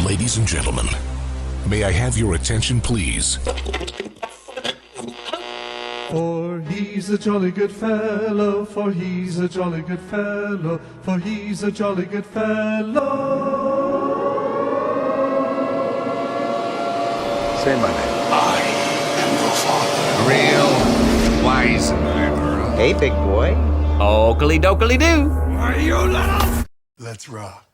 Ladies and gentlemen, may I have your attention, please? For he's a jolly good fellow, for he's a jolly good fellow, for he's a jolly good fellow. Say my name. I am your father. Real wise and liberal. Hey, big boy. Oakley dokley doo. Are you little? Let's rock.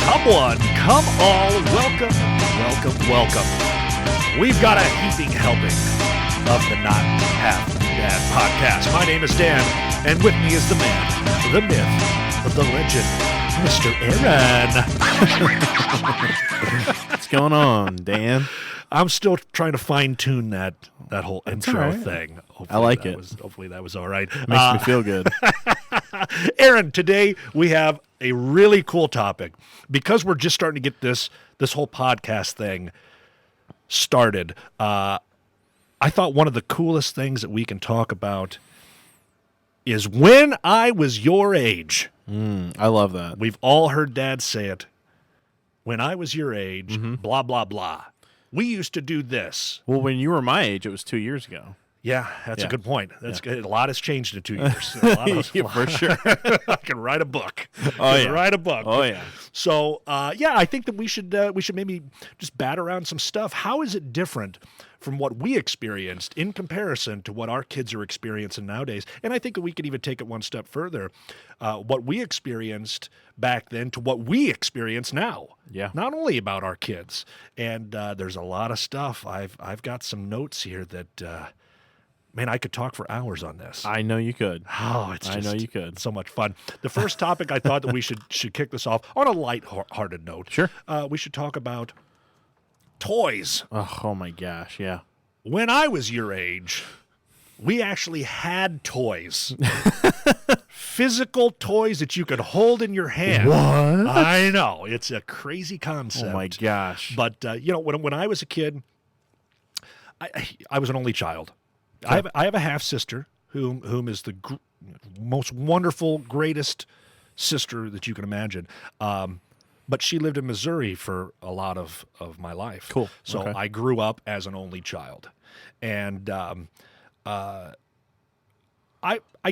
Come one, come all, welcome, welcome, welcome. We've got a heaping helping of the Not Half Dad podcast. My name is Dan, and with me is the man, the myth, the legend, Mr. Aaron. What's going on, Dan? I'm still trying to fine-tune that whole intro all right. thing. I like it. Hopefully that was all right. Makes me feel good. Aaron, today we have a really cool topic because we're just starting to get this whole podcast thing started. I thought one of the coolest things that we can talk about is when I was your age. I love that. We've all heard Dad say it. When I was your age, blah, blah, blah. We used to do this. Well, when you were my age, it was 2 years ago. Yeah, that's a Yeah. good point. That's good. A lot has changed in 2 years. A lot of, Yeah, for sure. I can write a book. Oh, yeah. Write a book. Oh, yeah. So, I think that we should maybe just bat around some stuff. How is it different from what we experienced in comparison to what our kids are experiencing nowadays? And I think that we could even take it one step further. What we experienced back then to what we experience now. Yeah. Not only about our kids. And there's a lot of stuff. I've got some notes here that. Man, I could talk for hours on this. I know you could. Oh, it's I just know you could. so much fun. The first topic I thought that we should kick this off on a light-hearted note. Sure. We should talk about toys. Oh my gosh, yeah. When I was your age, we actually had toys. Physical toys that you could hold in your hand. What? I know. It's a crazy concept. Oh my gosh. But, when I was a kid, I was an only child. I have a half-sister whom is the most wonderful, greatest sister that you can imagine. But she lived in Missouri for a lot of my life. Cool. So Okay. I grew up as an only child. And I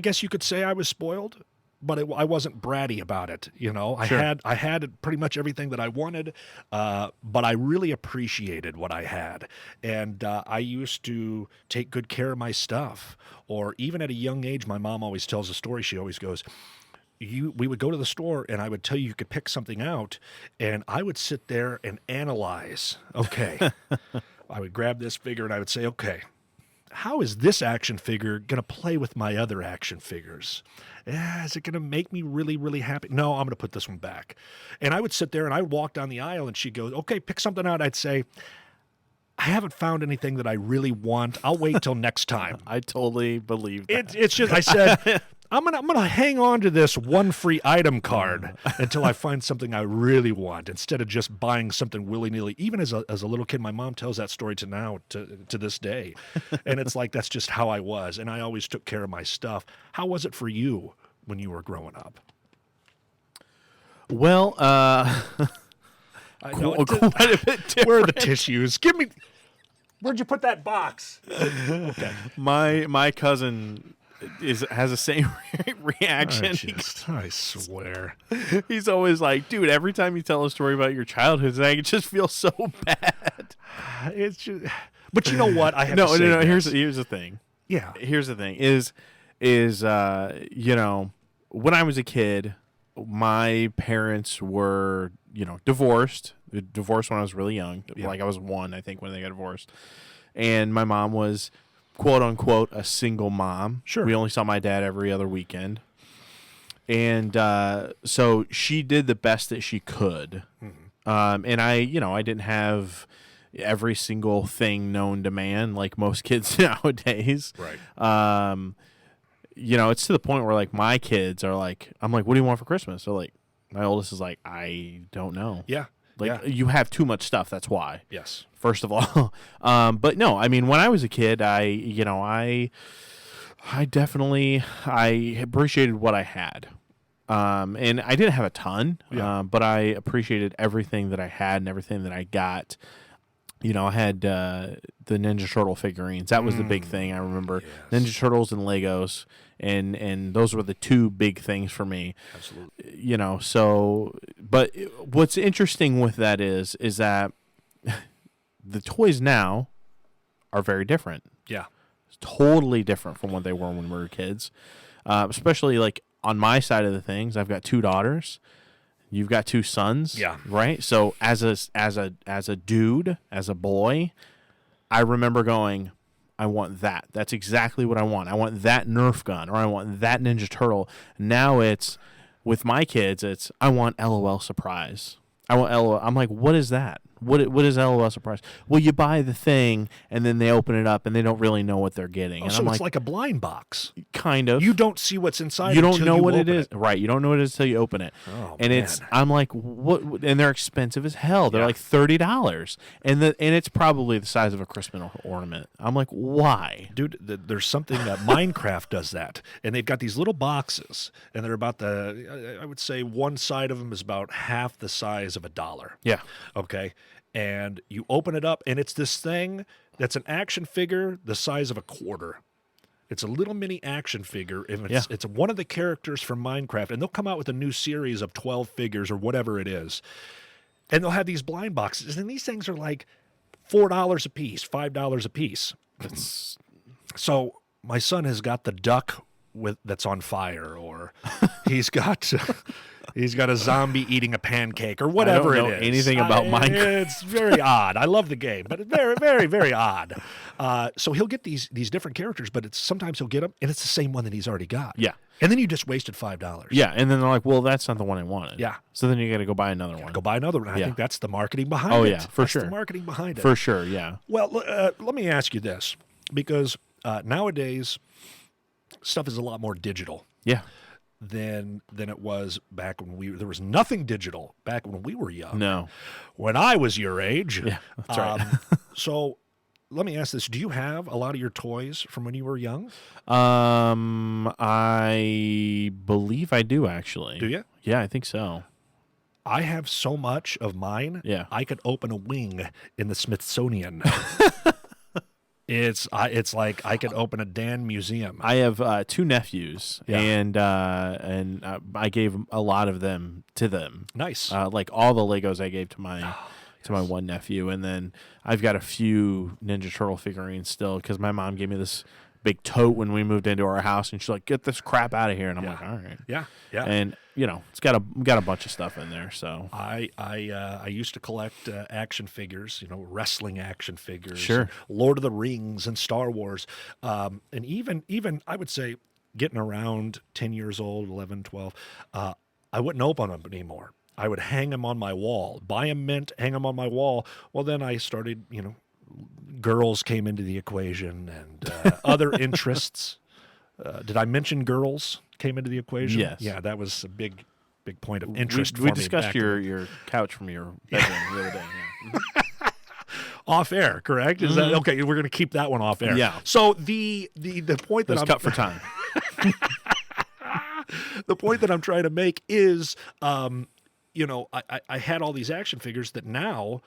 guess you could say I was spoiled, but I wasn't bratty about it. Sure. I had pretty much everything that I wanted, but I really appreciated what I had. And I used to take good care of my stuff. Or even at a young age, my mom always tells a story. She always goes, we would go to the store and I would tell you could pick something out, and I would sit there and analyze. Okay. I would grab this figure and I would say, okay, how is this action figure going to play with my other action figures? Is it going to make me really, really happy? No, I'm going to put this one back. And I would sit there and I would walk down the aisle and she'd go, okay, pick something out. I'd say, I haven't found anything that I really want. I'll wait till next time. I totally believe that. It's just, I said, I'm gonna hang on to this one free item card until I find something I really want, instead of just buying something willy-nilly. Even as a little kid, my mom tells that story to this day. And it's like, that's just how I was. And I always took care of my stuff. How was it for you when you were growing up? Well, I know quite a bit different. Where are the tissues? Where'd you put that box? Okay. My cousin has the same reaction. I swear. He's always like, dude, every time you tell a story about your childhood, it just feels so bad. It's just, but you know what? I have No. to say this. Here's the thing. Yeah. Here's the thing is when I was a kid, my parents were, divorced. Divorced when I was really young. Yeah. Like I was 1, I think, when they got divorced. And my mom was, quote unquote, a single mom. Sure. We only saw my dad every other weekend. And so she did the best that she could. Mm-hmm. And I didn't have every single thing known to man like most kids nowadays. Right. It's to the point where like my kids are like, I'm like, what do you want for Christmas? So like, my oldest is like, I don't know. Yeah. Yeah. You have too much stuff. That's why. Yes. First of all, but no, I mean, when I was a kid, I definitely appreciated what I had. And I didn't have a ton, but I appreciated everything that I had and everything that I got. I had the Ninja Turtle figurines. That was the big thing. I remember Ninja Turtles and Legos, and those were the two big things for me. Absolutely. But what's interesting with that is that the toys now are very different. Yeah. It's totally different from what they were when we were kids. Especially like on my side of the things, I've got 2 daughters. You've got 2 sons, Yeah. right? So as a dude, as a boy, I remember going, I want that. That's exactly what I want. I want that Nerf gun, or I want that Ninja Turtle. Now it's with my kids. It's I want LOL surprise. I want LOL. I'm like, what is that? What is LOL surprise? Well, you buy the thing and then they open it up and they don't really know what they're getting. And So I'm it's like a blind box. kind of. You don't see what's inside. You don't until know you what it open is, right? You don't know what it is until you open it. Oh, and man. I'm like, what? And they're expensive as hell. They're Yeah. like $30, and it's probably the size of a Christmas ornament. I'm like, why? Dude, there's something that Minecraft does that, and they've got these little boxes, and they're about I would say one side of them is about half the size of $1. Yeah, Okay, and you open it up, and it's this thing that's an action figure the size of a quarter. It's a little mini action figure. It's one of the characters from Minecraft, and they'll come out with a new series of 12 figures or whatever it is, and they'll have these blind boxes, and these things are like $4 a piece, $5 a piece. So my son has got the duck that's on fire, or he's got a zombie eating a pancake, or whatever I don't know it is. anything about Minecraft. It's very odd. I love the game, but it's very, very, very odd. So he'll get these different characters, but sometimes he'll get them, and it's the same one that he's already got. Yeah. And then you just wasted $5. yeah. And then they're like, well, that's not the one I wanted. Yeah. So then you got to go buy another one. Go buy another one. I Yeah. think that's the marketing behind it. Oh, yeah, for That's sure. the marketing behind it. For sure. Yeah. Well, let me ask you this, because nowadays stuff is a lot more digital Yeah. than it was back when there was nothing digital back when we were young. No. When I was your age. Yeah. That's right. So let me ask this: do you have a lot of your toys from when you were young? I believe I do actually. Do you? Yeah, I think so. I have so much of mine. Yeah. I could open a wing in the Smithsonian. It's like I could open a Dan museum. I have 2 nephews, Yeah. and I gave a lot of them to them. Nice. Like all the Legos I gave to my one nephew, and then I've got a few Ninja Turtle figurines still because my mom gave me this big tote when we moved into our house, and she's like, "Get this crap out of here," and I'm like, "All right." Yeah. Yeah. And it's got a bunch of stuff in there, so I used to collect action figures, wrestling action figures, Sure. Lord of the Rings and Star Wars, and even I would say getting around 10 years old, 11, 12, I wouldn't open them anymore. I would hang them on my wall, buy them mint, hang them on my wall. Well, then I started, girls came into the equation and other interests. Did I mention girls came into the equation? Yes. Yeah, that was a big point of interest we for me. discussed back your couch from your bedroom the other day. Yeah. off air, correct? Is that okay? We're going to keep that one off air. Yeah. So the point that Let's I'm cut for time. the point that I'm trying to make is, I had all these action figures that now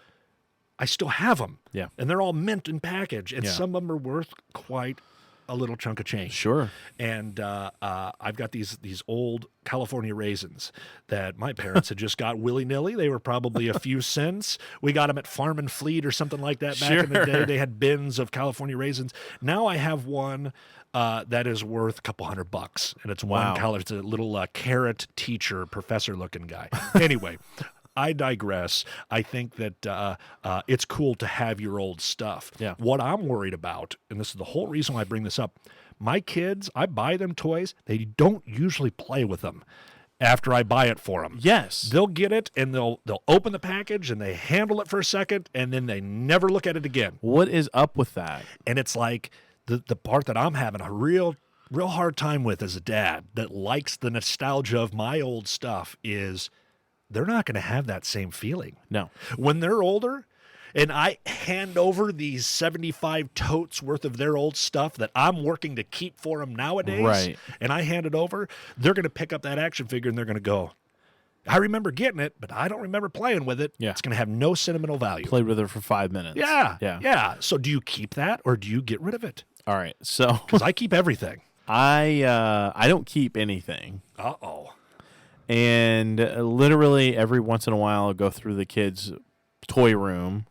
I still have them. Yeah. And they're all mint and packaged, and Yeah. some of them are worth quite a little chunk of change. Sure. And I've got these old California raisins that my parents had just got willy-nilly. They were probably a few cents. We got them at Farm and Fleet or something like that back in the day. Sure. They had bins of California raisins. Now I have one that is worth a couple $100, and it's Wow. one color. It's a little carrot teacher, professor-looking guy. Anyway, I digress. I think that it's cool to have your old stuff. Yeah. What I'm worried about, and this is the whole reason why I bring this up, my kids, I buy them toys. They don't usually play with them after I buy it for them. Yes. They'll get it, and they'll open the package, and they handle it for a second, and then they never look at it again. What is up with that? And it's like the part that I'm having a real hard time with as a dad that likes the nostalgia of my old stuff is they're not going to have that same feeling. No. When they're older and I hand over these 75 totes worth of their old stuff that I'm working to keep for them nowadays, Right. and I hand it over, they're going to pick up that action figure and they're going to go, I remember getting it, but I don't remember playing with it. Yeah. It's going to have no sentimental value. Played with it for 5 minutes. Yeah. So do you keep that or do you get rid of it? All right. So Because I keep everything. I don't keep anything. Uh-oh. And literally every once in a while I'll go through the kids' toy room,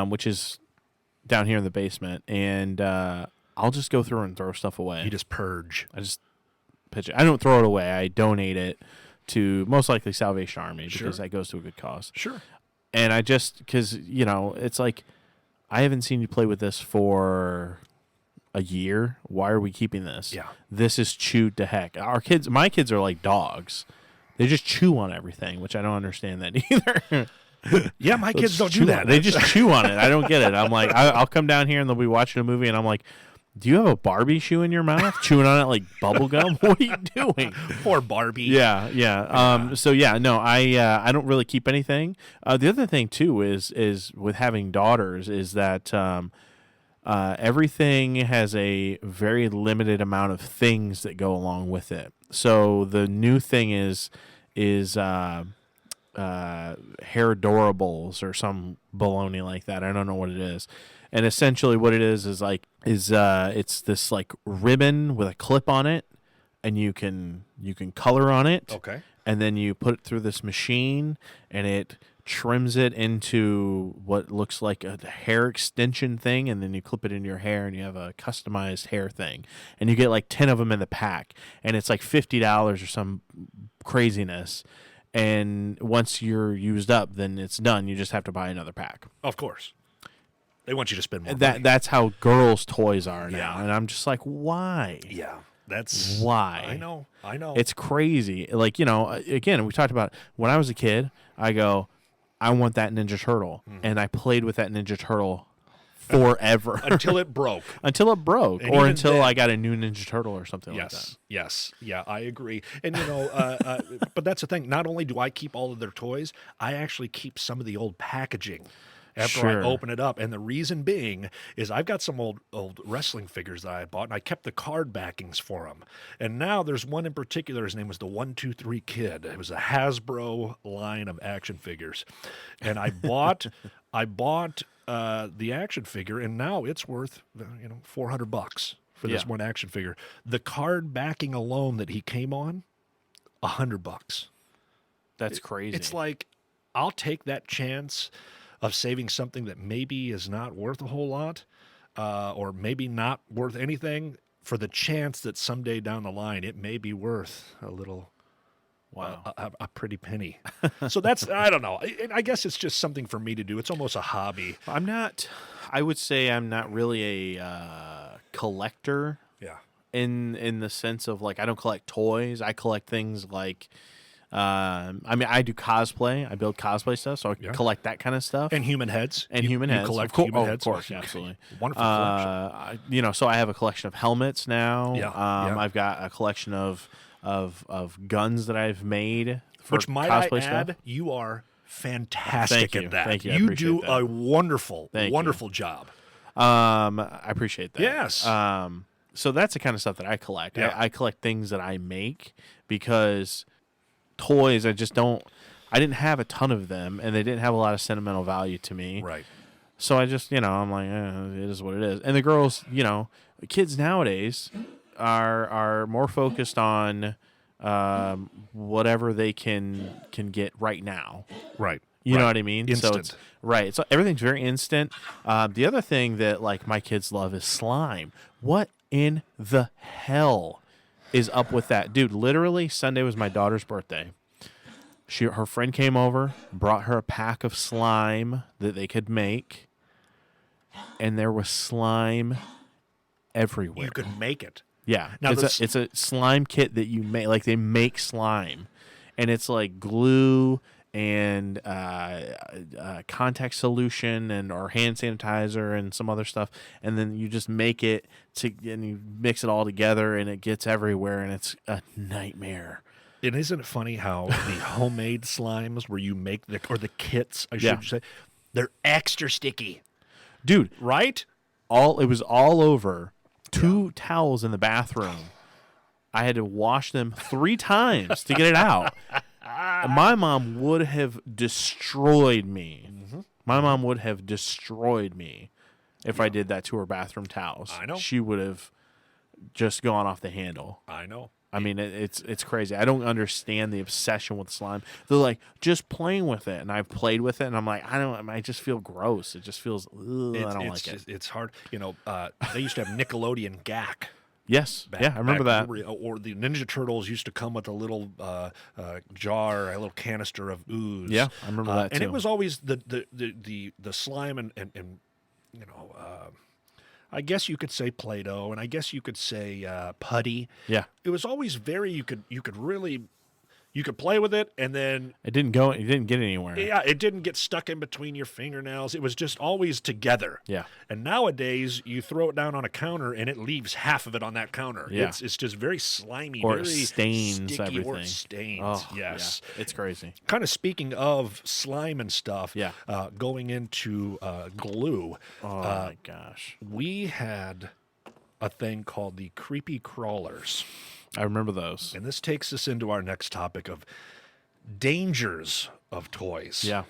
which is down here in the basement, and I'll just go through and throw stuff away. You just purge. I just pitch it. I don't throw it away. I donate it to most likely Salvation Army because that goes to a good cause. Sure. And I just, because, it's like, I haven't seen you play with this for a year. Why are we keeping this? Yeah. This is chewed to heck. My kids are like dogs. They just chew on everything, which I don't understand that either. Yeah, my kids don't do that. They just chew on it. I don't get it. I'm like, I'll come down here and they'll be watching a movie and I'm like, do you have a Barbie shoe in your mouth? Chewing on it like bubble gum? What are you doing? Poor Barbie. Yeah. So yeah, no, I don't really keep anything. The other thing too is with having daughters is that everything has a very limited amount of things that go along with it. So the new thing is hair adorables or some baloney like that. I don't know what it is. And essentially what it is it's this like ribbon with a clip on it, and you can color on it. Okay. And then you put it through this machine and it trims it into what looks like a hair extension thing, and then you clip it in your hair and you have a customized hair thing. And you get like 10 of them in the pack, and it's like $50 or some craziness. And once you're used up, then it's done. You just have to buy another pack. Of course. They want you to spend more money. That's how girls' toys are now. Yeah. And I'm just like, why? Yeah. That's Why? I know. It's crazy. Like, again, we talked about when I was a kid, I go, I want that Ninja Turtle. And I played with that Ninja Turtle forever. Until it broke. Until it broke. And Or even until then- I got a new Ninja Turtle or something like that. Yes. Yeah, I agree. And, but that's the thing. Not only do I keep all of their toys, I actually keep some of the old packaging after I Sure. open it up. And the reason being is I've got some old wrestling figures that I bought, and I kept the card backings for them. And now there's one in particular. His name was the 123 Kid. It was a Hasbro line of action figures. And I bought the action figure, and now it's worth $400 for this Yeah. one action figure. The card backing alone that he came on, $100. That's crazy. It's like, I'll take that chance of saving something that maybe is not worth a whole lot, or maybe not worth anything, for the chance that someday down the line it may be worth a little, wow. a pretty penny. So that's, I don't know. I guess it's just something for me to do. It's almost a hobby. I would say I'm not really a collector Yeah. in the sense of like I don't collect toys. I collect things like I do cosplay. I build cosplay stuff, so I collect that kind of stuff. And human heads. And human you heads. collect Human heads. Of course, Okay. absolutely. Wonderful collection. So I have a collection of helmets now. Yeah, I've got a collection of guns that I've made for Which, might I cosplay add, stuff. you are fantastic Thank you. at that. Thank you. I You appreciate do that. a wonderful, Thank you. wonderful job. I appreciate that. Yes. So that's the kind of stuff that I collect. Yeah. I collect things that I make because toys, I didn't have a ton of them, and they didn't have a lot of sentimental value to me. Right. So I just, I'm like, it is what it is. And the girls, kids nowadays are more focused on whatever they can get right now. Right. You know what I mean? Instant. So it's right. So everything's very instant. The other thing that like my kids love is slime. What in the hell is up with that, dude? Literally, Sunday was my daughter's birthday. Her friend came over, brought her a pack of slime that they could make, and there was slime everywhere. You could make it. Yeah, Now it's a slime kit that you make. Like they make slime, and it's like glue and contact solution and or hand sanitizer and some other stuff, and then you just make it and you mix it all together, and it gets everywhere, and it's a nightmare. And isn't it funny how the homemade slimes where you make the kits, I Yeah. should say, they're extra sticky, Dude, right? it was all over. 2 towels in the bathroom. I had to wash them 3 times to get it out. My mom would have destroyed me. My mom would have destroyed me if I did that to her bathroom towels. I know. She would have just gone off the handle. I know. I mean, it's crazy. I don't understand the obsession with slime. They're like, just playing with it, and I've played with it, and I'm like, I just feel gross. It just feels, I don't like it. It's hard. You know, they used to have Nickelodeon Gak. Yes, I remember that. Or the Ninja Turtles used to come with a little jar, a little canister of ooze. Yeah, I remember that and too. it was always the slime and you know, I guess you could say Play-Doh, and I guess you could say putty. Yeah. It was always very you could really you could play with it, and then It didn't get anywhere. yeah, it didn't get stuck in between your fingernails. It was just always together. Yeah. And nowadays, you throw it down on a counter, and it leaves half of it on that counter. Yeah. It's just very slimy, Or very it stains sticky, everything. Or it stains. Oh, Yes. yeah. It's crazy. Kind of speaking of slime and stuff. Yeah. Going into glue. Oh my gosh. We had a thing called the creepy crawlers. I remember those. And this takes us into our next topic of dangers of toys. Yeah.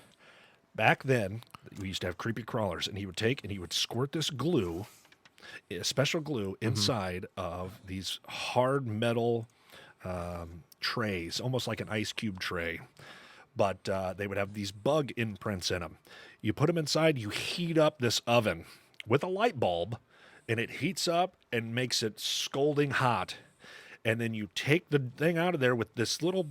Back then, we used to have creepy crawlers, and he would squirt this glue, a special glue, inside of these hard metal trays, almost like an ice cube tray. But they would have these bug imprints in them. You put them inside, you heat up this oven with a light bulb, and it heats up and makes it scalding hot. And then you take the thing out of there with this little,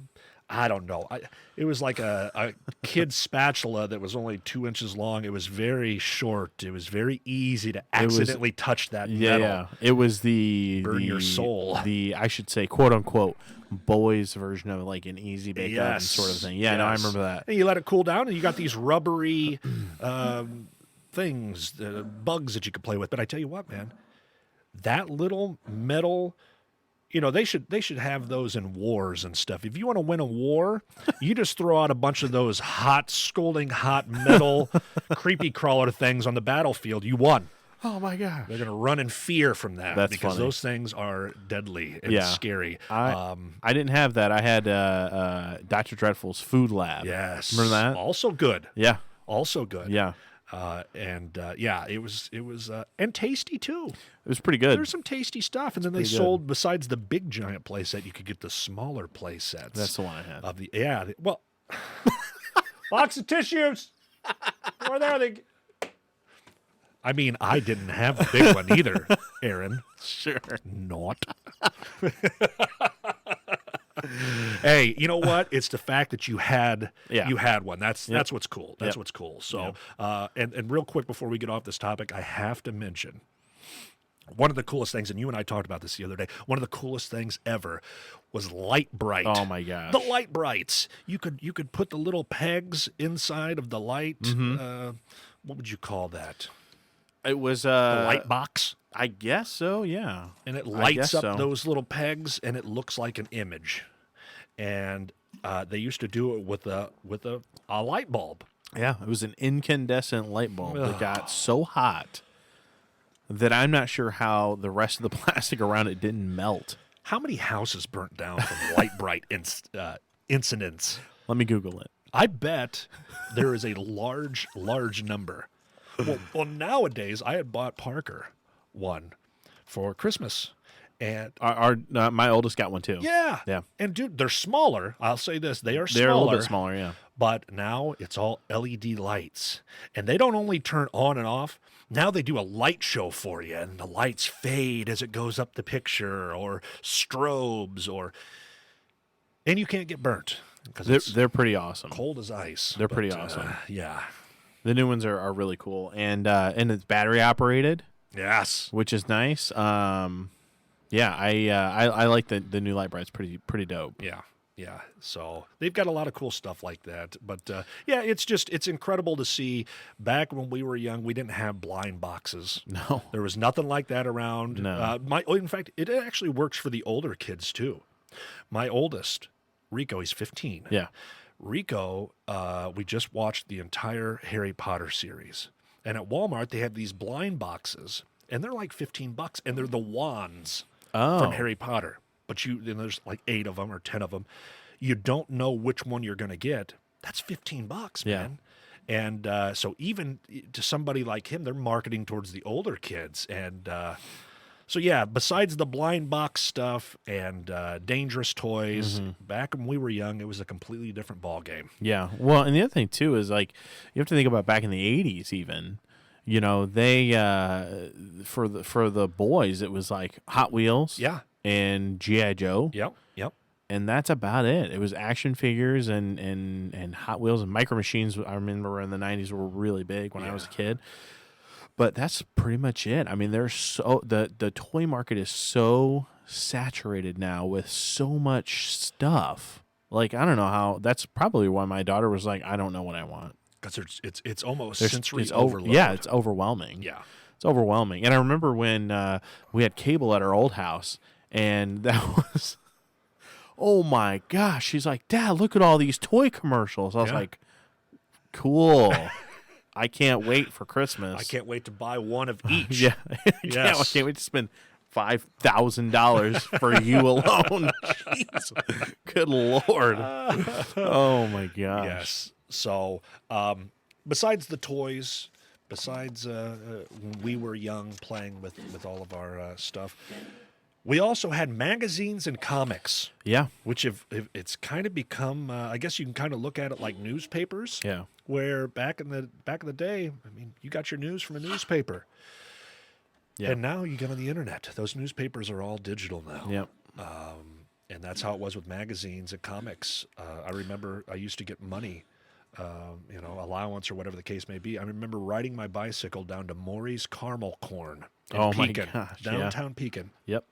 I don't know. It was like a kid's spatula that was only 2 inches long. It was very short. It was very easy to accidentally touch that metal. Yeah. It was Burn your soul. The, I should say, quote unquote, boys version of like an easy bake oven sort of thing. Yeah, no, I remember that. And you let it cool down, and you got these rubbery things, bugs that you could play with. But I tell you what, man, that little metal. You know, they should have those in wars and stuff. If you want to win a war, you just throw out a bunch of those scalding hot metal creepy crawler things on the battlefield. You won. Oh my gosh. They're going to run in fear from that. That's because funny. those things are deadly and scary. I didn't have that. I had Dr. Dreadful's Food Lab. Yes. Remember that? Also good. Yeah. Also good. Yeah. It was and tasty too. It was pretty good. There's some tasty stuff, and then they pretty good. sold besides the big giant play set, you could get the smaller play sets. That's the one I had. Box of tissues. Where are they? I mean, I didn't have the big one either, Aaron. Sure. Not. Hey, you know what? It's the fact that you had one. That's what's cool. That's what's cool. So, and real quick before we get off this topic, I have to mention one of the coolest things, and you and I talked about this the other day. One of the coolest things ever was Light Bright. Oh my gosh. The Light Brights. You could put the little pegs inside of the light. What would you call that? It was The light box. I guess so, yeah. And it lights up so. those little pegs, and it looks like an image. And they used to do it with a light bulb. Yeah, it was an incandescent light bulb that got so hot that I'm not sure how the rest of the plastic around it didn't melt. How many houses burnt down from Light Bright incidents? Let me Google it. I bet there is a large number. Well, nowadays, I had bought Parker one for Christmas. And My oldest got one too. yeah. And dude, they're smaller. I'll say this. They're smaller. They're a little bit smaller, yeah. But now it's all LED lights. And they don't only turn on and off. Now they do a light show for you, and the lights fade as it goes up the picture, or strobes, and you can't get burnt because They're pretty awesome. cold as ice. They're pretty awesome. Yeah. The new ones are really cool, and it's battery operated, Yes. which is nice. Yeah, I like the new Light Bright's pretty dope. Yeah. Yeah. So they've got a lot of cool stuff like that. But yeah, it's incredible to see. Back when we were young, we didn't have blind boxes. No. There was nothing like that around. No. In fact, it actually works for the older kids too. My oldest Rico, he's 15. Yeah. Rico, we just watched the entire Harry Potter series. And at Walmart, they have these blind boxes, and they're like $15, and they're the wands from Harry Potter. But and there's like 8 of them or 10 of them. You don't know which one you're going to get. That's $15, man. And so even to somebody like him, they're marketing towards the older kids. And so, yeah, besides the blind box stuff and dangerous toys, back when we were young, it was a completely different ball game. Yeah. Well, and the other thing, too, is like you have to think about back in the 80s even. You know, they for the boys, it was like Hot Wheels and G.I. Joe. Yep. And that's about it. It was action figures and Hot Wheels and Micro Machines. I remember in the 90s were really big when I was a kid. But that's pretty much it. I mean, the toy market is so saturated now with so much stuff. Like, I don't know how. That's probably why my daughter was like, I don't know what I want. Because it's almost sensory overload. Yeah, it's overwhelming. Yeah. It's overwhelming. And I remember when we had cable at our old house, and that was, oh my gosh. She's like, Dad, look at all these toy commercials. I was like, cool. I can't wait for Christmas. I can't wait to buy one of each. Yeah. I can't wait to spend $5,000 for you alone. Jeez. Good Lord. Oh my gosh. Yes. So, besides the toys, besides when we were young playing with all of our stuff, we also had magazines and comics. Yeah. Which it's kind of become, I guess you can kind of look at it like newspapers. Yeah. Where back in the day, I mean, you got your news from a newspaper. Yeah. And now you get on the internet. Those newspapers are all digital now. Yep. And that's how it was with magazines and comics. I remember I used to get money. Allowance or whatever the case may be. I remember riding my bicycle down to Maury's Caramel Corn in Pekin, my gosh, downtown Pekin. Yep.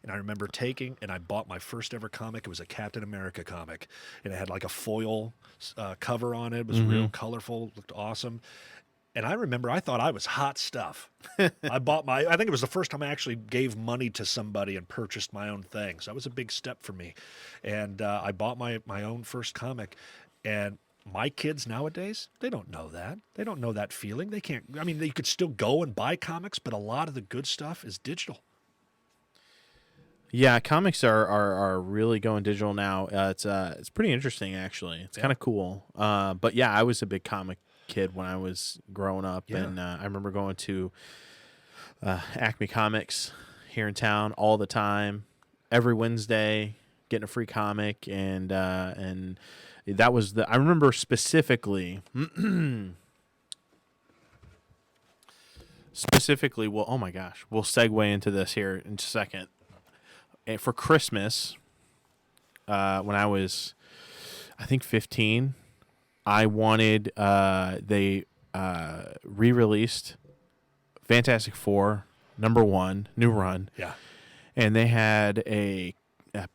And I remember and I bought my first ever comic. It was a Captain America comic, and it had like a foil cover on it. It was real colorful, looked awesome. And I remember I thought I was hot stuff. I think it was the first time I actually gave money to somebody and purchased my own thing. So that was a big step for me. And I bought my own first comic, and my kids nowadays, they don't know that. They don't know that feeling. They can't. I mean, they could still go and buy comics, but a lot of the good stuff is digital. Yeah, comics are really going digital now. It's pretty interesting, actually. It's kind of cool. But yeah, I was a big comic kid when I was growing up, and I remember going to Acme Comics here in town all the time, every Wednesday, getting a free comic, and that was I remember specifically, well, oh my gosh, we'll segue into this here in a second. And for Christmas, when I was, I think 15, I wanted, they re-released Fantastic Four, #1, new run. Yeah. And they had a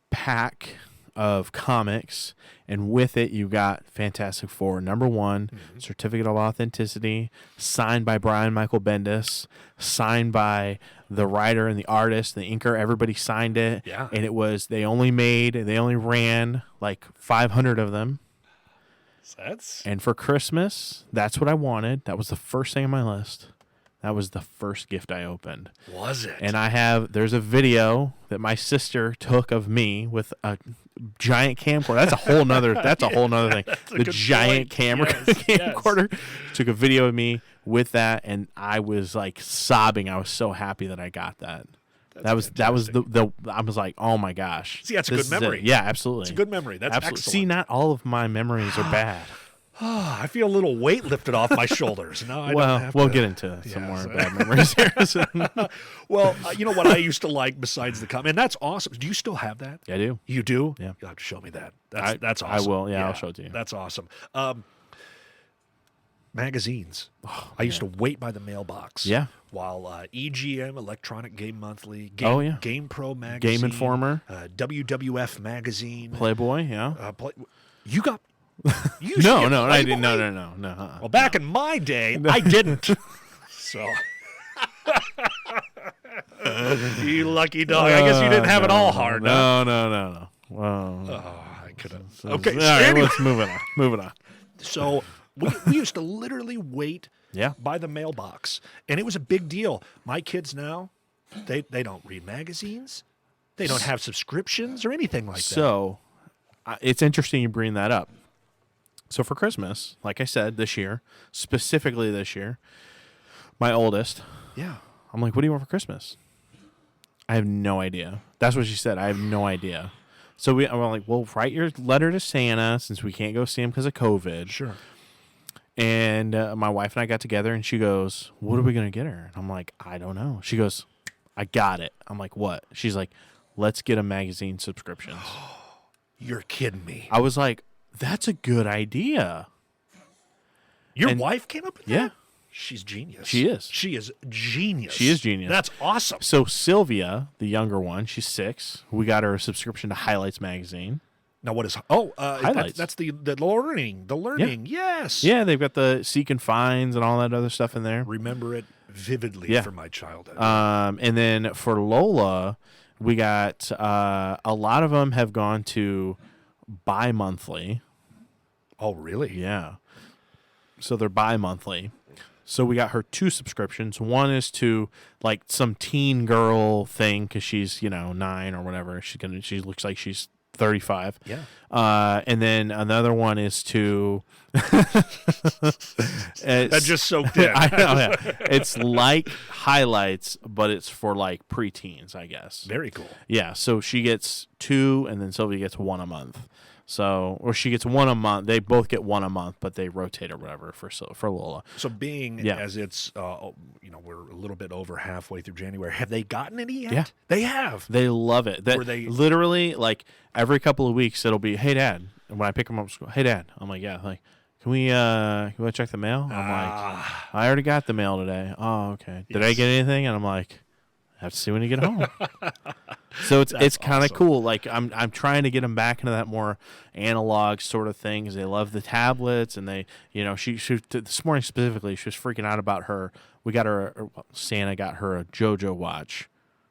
pack of comics, and with it you got Fantastic Four #1, certificate of authenticity, signed by Brian Michael Bendis, signed by the writer and the artist, the inker. Everybody signed it. Yeah. And it was they only ran like 500 of them. And for Christmas, that's what I wanted. That was the first thing on my list. That was the first gift I opened. Was it? And there's a video that my sister took of me with a giant camcorder. That's a whole nother thing. The giant camcorder. Took a video of me with that, and I was like sobbing. I was so happy that I got that. That was I was like, oh my gosh. See, that's a good memory. Yeah, absolutely. It's a good memory. That's excellent. See, not all of my memories are bad. I feel a little weight lifted off my shoulders. No, I don't have we'll to. get into some more bad memories here. Well, you know what I used to like besides the comic, and that's awesome. Do you still have that? I do. You do? Yeah. You'll have to show me that. That's awesome. I will. Yeah, I'll show it to you. That's awesome. Magazines. I used to wait by the mailbox. Yeah. While EGM, Electronic Game Monthly, Game Pro Magazine, Game Informer, WWF Magazine, Playboy. Yeah. You got. You no, I didn't. No. Well, back in my day, I didn't. So. You lucky dog. I guess you didn't have it all hard. No. Well, Okay, All right, anyway. let's move on. Moving on. So we used to literally wait Yeah. by the mailbox, and it was a big deal. My kids now, they don't read magazines. They don't have subscriptions or anything like that. So it's interesting you bring that up. So for Christmas, like I said, specifically this year, my oldest, Yeah. I'm like, what do you want for Christmas? I have no idea. That's what she said. I have no idea. So I'm like, well, write your letter to Santa since we can't go see him because of COVID. Sure. And my wife and I got together, and she goes, what are we going to get her? And I'm like, I don't know. She goes, I got it. I'm like, what? She's like, let's get a magazine subscription. You're kidding me. I was like, that's a good idea. Your wife came up with that? Yeah. She's genius. She is. She is genius. She is genius. That's awesome. So Sylvia, the younger one, she's 6. We got her a subscription to Highlights magazine. Now what is Highlights. that's the learning. The learning. Yes. Yeah, they've got the seek and finds and all that other stuff in there. Remember it vividly Yeah. from my childhood. And then for Lola, we got a lot of them have gone to bi-monthly. Oh, really? Yeah. So they're bi-monthly. So we got her 2 subscriptions. One is to like some teen girl thing because she's 9 or whatever. She looks like she's 35. Yeah. And then another one is to. That just soaked in. I know. Yeah. It's like Highlights, but it's for like preteens, I guess. Very cool. Yeah. So she gets 2, and then Sylvia gets 1 a month. So, or she gets 1 a month. They both get 1 a month, but they rotate or whatever for Lola. So being Yeah. as it's, we're a little bit over halfway through January. Have they gotten any yet? Yeah. They have. They love it. Were they- literally like every couple of weeks it'll be, hey Dad. And when I pick them up from school, hey Dad. I'm like, yeah. Like, can we check the mail? I'm like, I already got the mail today. Oh, okay. Did I get anything? And I'm like, I have to see when you get home. So it's kind of awesome. cool. Like I'm trying to get them back into that more analog sort of thing because they love the tablets and they, she this morning specifically she was freaking out about her. We got her Santa got her a JoJo watch.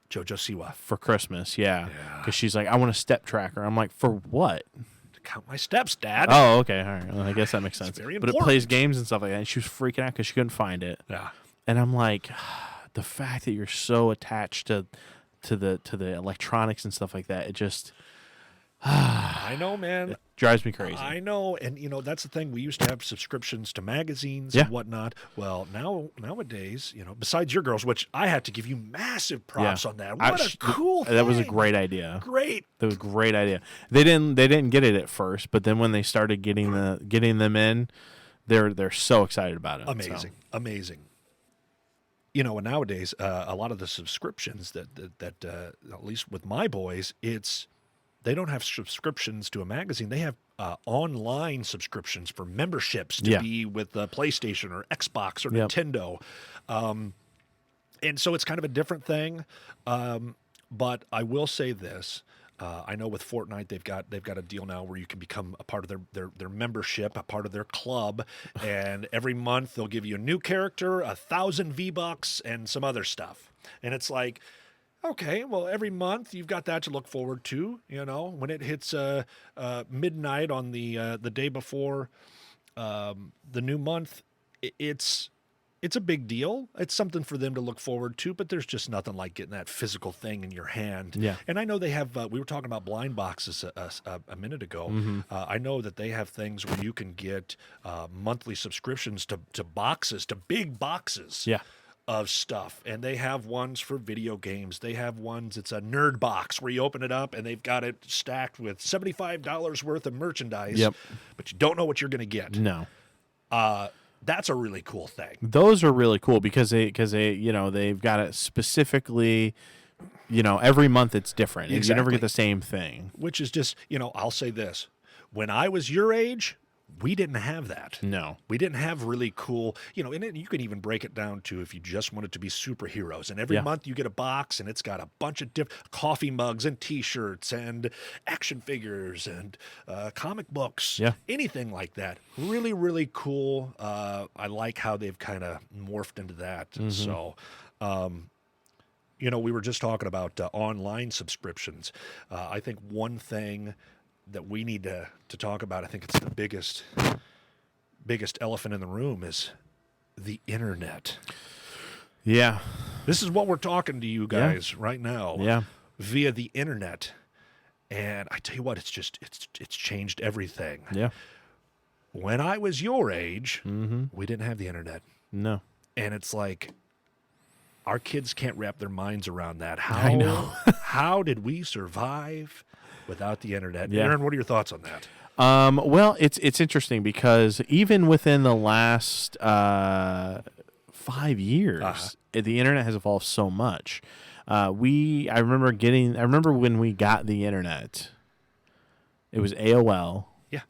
JoJo Siwa. For Christmas, yeah. Because she's like, I want a step tracker. I'm like, for what? To count my steps, Dad. Oh, okay, all right. Well, I guess that makes sense. very But it important. plays games and stuff like that. And she was freaking out because she couldn't find it. Yeah. And I'm like, the fact that you're so attached to the electronics and stuff like that, it just I know, man. drives me crazy. I know, and that's the thing. We used to have subscriptions to magazines Yeah. and whatnot. Well, nowadays, besides your girls, which I have to give you massive props on that. What a cool thing. That was a great idea. Great. That was a great idea. They didn't get it at first, but then when they started getting them in, they're so excited about it. Amazing. Amazing. And nowadays, a lot of the subscriptions that at least with my boys, they don't have subscriptions to a magazine. They have online subscriptions for memberships to be with PlayStation or Xbox or Nintendo. And so it's kind of a different thing. But I will say this. I know with Fortnite they've got a deal now where you can become a part of their membership, a part of their club, and every month they'll give you a new character, 1,000 V-Bucks, and some other stuff. And it's like, okay, well, every month you've got that to look forward to. When it hits midnight on the day before the new month, it's a big deal. It's something for them to look forward to, but there's just nothing like getting that physical thing in your hand. Yeah. And I know they have, we were talking about blind boxes a minute ago. Mm-hmm. I know that they have things where you can get monthly subscriptions to boxes, to big boxes. Yeah. Of stuff, and they have ones for video games. They have ones, it's a nerd box where you open it up and they've got it stacked with $75 worth of merchandise. Yep. But you don't know what you're going to get. No. That's a really cool thing. Those are really cool because they've got it specifically, every month it's different. Exactly. You never get the same thing. Which is just, I'll say this. When I was your age, we didn't have that. No. We didn't have really cool, and you can even break it down to if you just wanted to be superheroes. And every month you get a box and it's got a bunch of different coffee mugs and T-shirts and action figures and comic books. Yeah. Anything like that. Really, really cool. I like how they've kind of morphed into that. Mm-hmm. So, we were just talking about online subscriptions. I think one thing that we need to talk about. I think it's the biggest elephant in the room is the internet. Yeah. This is what we're talking to you guys right now. Yeah. Via the internet. And I tell you what, it's changed everything. Yeah. When I was your age, we didn't have the internet. No. And it's like our kids can't wrap their minds around that. How, I know. How did we survive without the internet? Yeah. Aaron, what are your thoughts on that? Well, it's interesting because even within the last 5 years, the internet has evolved so much. I remember when we got the internet. It was AOL. Yeah.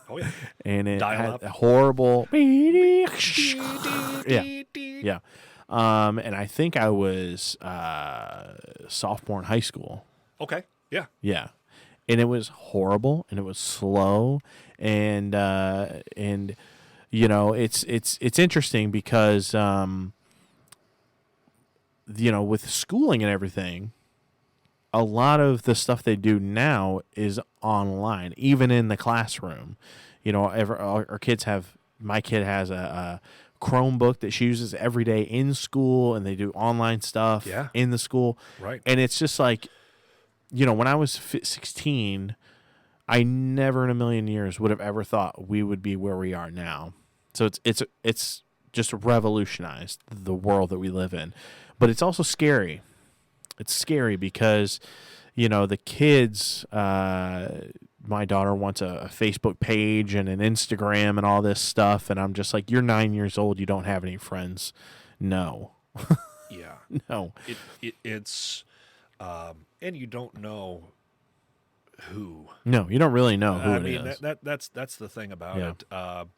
Oh yeah. And it Dial had up. a horrible. Yeah. And I think I was sophomore in high school. Okay. Yeah. Yeah. And it was horrible and it was slow and you know, it's interesting because you know, with schooling and everything, a lot of the stuff they do now is online, even in the classroom. You know, our kids have, my kid has a Chromebook that she uses every day in school, and they do online stuff in the school. Right. And it's just like, you know, when I was 16, I never in a million years would have ever thought we would be where we are now. So it's just revolutionized the world that we live in. But it's also scary. It's scary because, you know, the kids, my daughter wants a Facebook page and an Instagram and all this stuff. And I'm just like, you're 9 years old. You don't have any friends. No. Yeah. No. It's and you don't know who. No, you don't really know who I it mean, is. that's the thing about Yeah. it.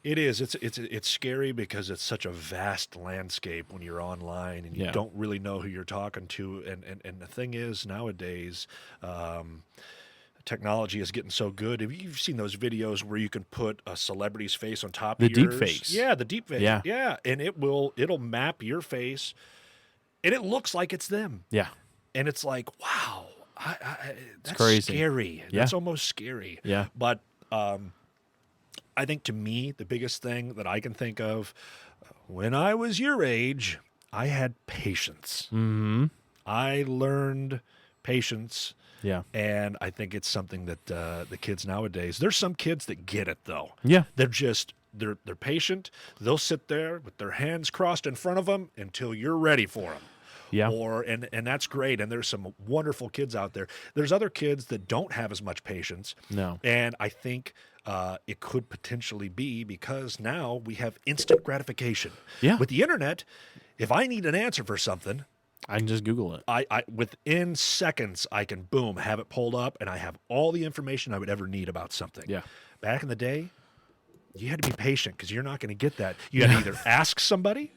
It is. It's scary because it's such a vast landscape when you're online and you don't really know who you're talking to. And the thing is, nowadays, technology is getting so good. Have you seen those videos where you can put a celebrity's face on top of yours? The deep fakes. Yeah, the deep fake. Yeah. Yeah, and it'll map your face, and it looks like it's them. Yeah. And it's like, wow, that's crazy. scary. Yeah. That's almost scary. Yeah. But I think to me, the biggest thing that I can think of, when I was your age, I had patience. Mm-hmm. I learned patience. Yeah. And I think it's something that the kids nowadays, there's some kids that get it though. Yeah. They're just, they're patient. They'll sit there with their hands crossed in front of them until you're ready for them. Yeah. And that's great. And there's some wonderful kids out there. There's other kids that don't have as much patience. No. And I think it could potentially be because now we have instant gratification. Yeah. With the internet, if I need an answer for something, I can just Google it. I within seconds I can boom have it pulled up and I have all the information I would ever need about something. Yeah. Back in the day, you had to be patient because you're not going to get that. You had to either ask somebody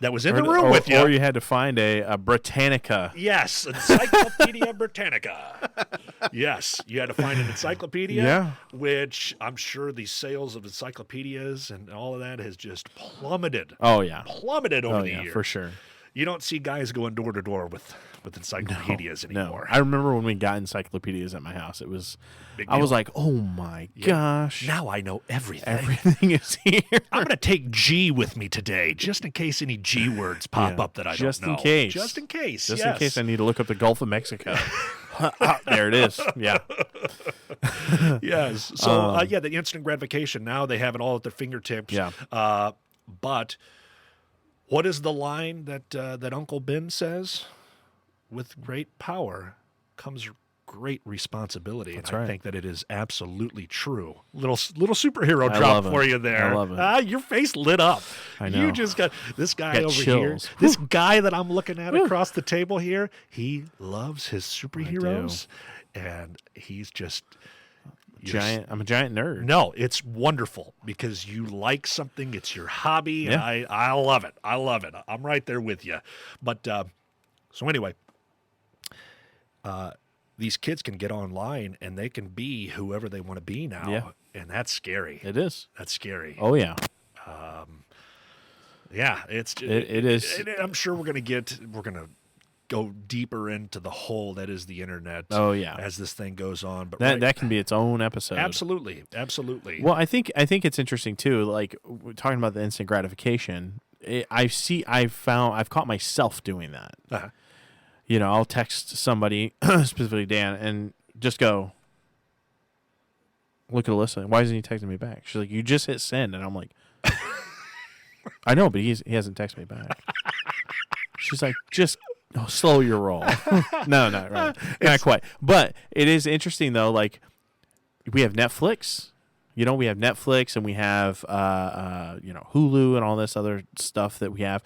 that was in the room with you, or you had to find a Britannica. Yes, Encyclopedia Britannica. Yes, you had to find an encyclopedia. Yeah. Which I'm sure the sales of encyclopedias and all of that has just plummeted. Oh yeah. Plummeted over the years. For sure. You don't see guys going door to door with encyclopedias anymore. No. I remember when we got encyclopedias at my house. It was, Big I was deal. like, oh my gosh. Now I know everything. Everything is here. I'm going to take G with me today, just in case any G words pop Yeah, up that I just don't know. in case. Just in case. Just yes. in case I need to look up the Gulf of Mexico. There it is. Yeah. Yes. So, the instant gratification. Now they have it all at their fingertips. Yeah. But what is the line that Uncle Ben says? With great power comes great responsibility. That's and I right. think that it is absolutely true. Little superhero I drop love it. for you there. I love it. Your face lit up. I know. You just got this guy Got over chills. here. This guy that I'm looking at across the table here, he loves his superheroes. And he's just I'm a giant nerd. No, it's wonderful because you like something. It's your hobby. And I love it. I love it. I'm right there with you. But so anyway, these kids can get online and they can be whoever they want to be now. Yeah. And that's scary. It is. That's scary. Oh yeah. Yeah, it is. I'm sure we're gonna go deeper into the hole that is the internet. Oh, yeah. As this thing goes on, but that can be its own episode. Absolutely. Well, I think it's interesting too. Like talking about the instant gratification, I've caught myself doing that. Uh-huh. I'll text somebody, specifically Dan, and just go, look at Alyssa. Why isn't he texting me back? She's like, you just hit send, and I'm like, I know, but he hasn't texted me back. She's like, just slow your roll. No, not right, not quite. But it is interesting though. Like we have Netflix. We have Netflix, and we have Hulu and all this other stuff that we have,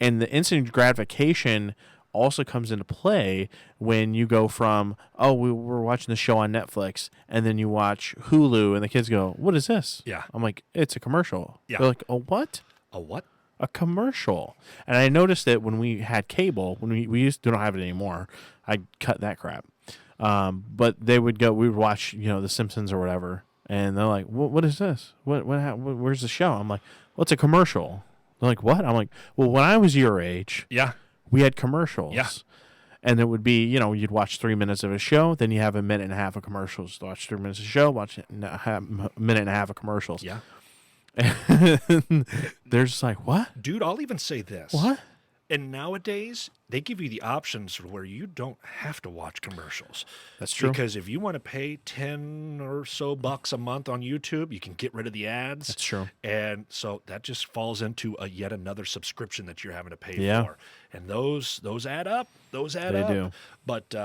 and the instant gratification also comes into play when you go from, we're watching the show on Netflix, and then you watch Hulu, and the kids go, what is this? Yeah. I'm like, it's a commercial. Yeah. They're like, a what? A what? A commercial. And I noticed that when we had cable, when we don't have it anymore, I cut that crap. But we would watch, The Simpsons or whatever, and they're like, what is this? Where's the show? I'm like, well, it's a commercial. They're like, what? I'm like, well, when I was your age, yeah, we had commercials. Yeah. And it would be, you'd watch 3 minutes of a show, then you have a minute and a half of commercials. Watch 3 minutes of a show, watch a minute and a half of commercials. Yeah. And they're just like, what? Dude, I'll even say this. What? And nowadays, they give you the options where you don't have to watch commercials. That's true. Because if you want to pay 10 or so bucks a month on YouTube, you can get rid of the ads. That's true. And so that just falls into yet another subscription that you're having to pay Yeah. for. And those add up. Those add They up. do. But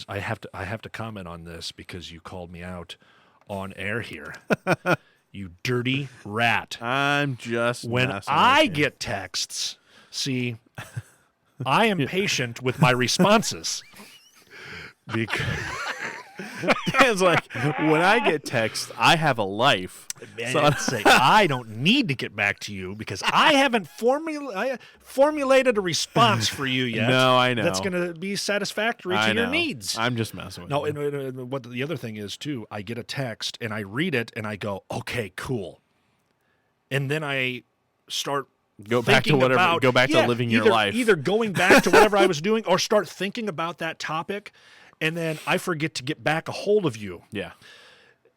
I have to comment on this because you called me out on air here. You dirty rat. I'm just When messing I with you. get texts, see, I am patient with my responses. Because Dan's like, when I get text, I have a life. I'd say I don't need to get back to you because I haven't formulated a response for you yet. No, I know. That's going to be satisfactory to your needs. I'm just messing with No, you. and what the other thing is too, I get a text and I read it and I go, okay, cool. And then I start Go back to thinking whatever. about- Go back to yeah, living your either- life. Either going back to whatever I was doing or start thinking about that topic, and then I forget to get back a hold of you. Yeah.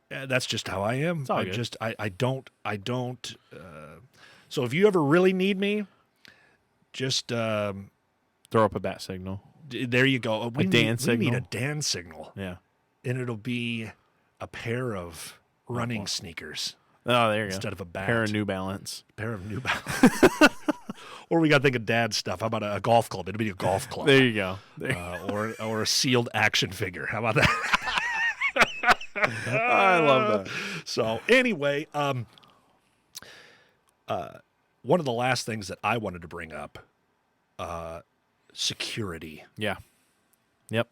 That's just how I am. all I good. just I don't. So if you ever really need me, just Throw up a bat signal. there you go. We Dan need signal? a Dan signal, Yeah. and it'll be a pair of running sneakers Oh, there you instead go. of a bat. Pair of New Balance. Pair of New Balance. Or we got to think of dad stuff. How about a golf club? It'll be a golf club. There you go. Or a sealed action figure. How about that? I love that. So anyway, one of the last things that I wanted to bring up, security, Yeah. Yep.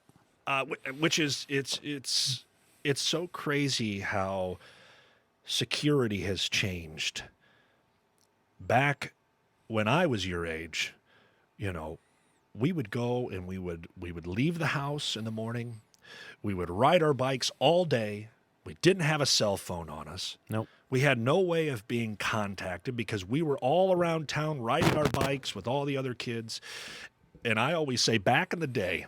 which is it's so crazy how security has changed. Back when I was your age, we would go and we would leave the house in the morning. We would ride our bikes all day. We didn't have a cell phone on us. Nope. We had no way of being contacted because we were all around town riding our bikes with all the other kids. And I always say back in the day,